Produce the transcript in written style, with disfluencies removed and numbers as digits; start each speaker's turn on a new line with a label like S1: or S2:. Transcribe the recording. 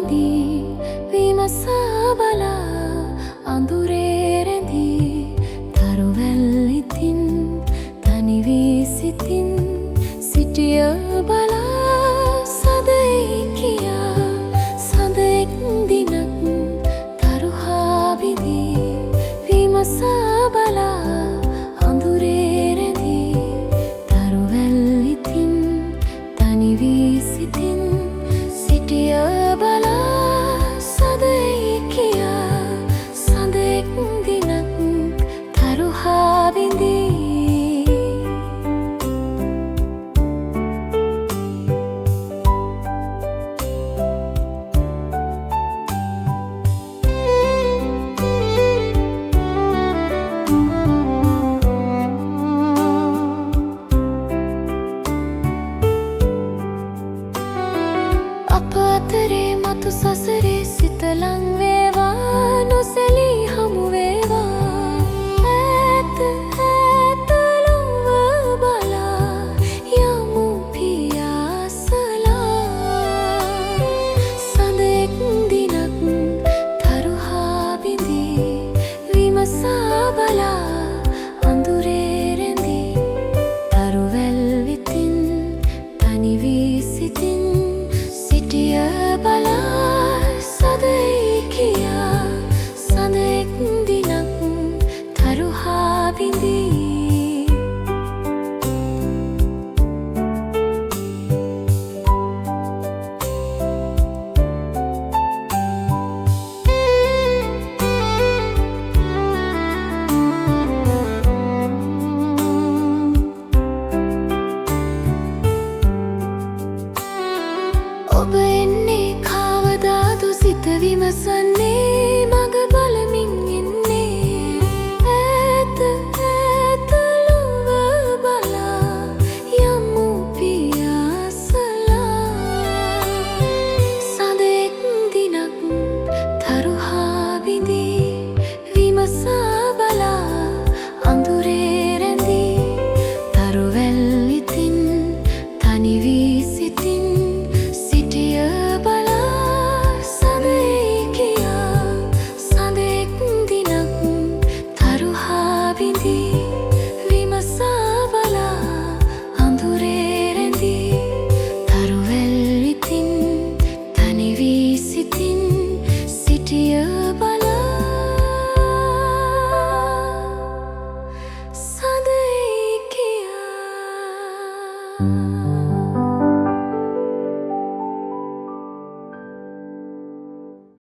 S1: විඳී විමසා බලා අඳුරේ රැඳී තරුවැල් ඉතින් තනි වී සිතින් සිටිය බලා සදෙයි කියා සඳෙක් දිනක් තරුහා විඳී විමසා බලා අඳුරේ රැඳී තරුවැල් ඉතින් තනි වී සිතින් සිටිය බලා සදෙයි කියා සඳෙක් දිනක් තරුහා විඳී අප අතරේ මතු සසරේ සිත ලං වේවා නොසැලී හමු වේවා ඈත ඈත ලොව බලා යමු පියාසලා සඳෙක් දිනක් තරුහා විඳී විමසා බලා අඳුරේ රැඳී තරුවැල් විතින් තනි වී සිටින් සිටිය බලා සදෙයි කියා සඳෙක් දිනක් තරුහා විඳී ඔබ එන්නේ කවදාද සිත විමසන්නේ මග බලමින් ඉන්නේ ඈත ඈත ලොව බලා යමු පියාසලා සඳෙක් දිනක් තරුහා විඳී විමසා බලා අඳුරේ රැඳී තරුවැල් ඉතින් තනි වී සිටින් සිටිය බලා සදෙයි කියා සඳෙක් දිනක් තරුහා විඳී විමසා බලා අඳුරේ රැඳී තරුවැල් ඉතින් තනි වී සිටින් සිටිය බලා සදෙයි කියා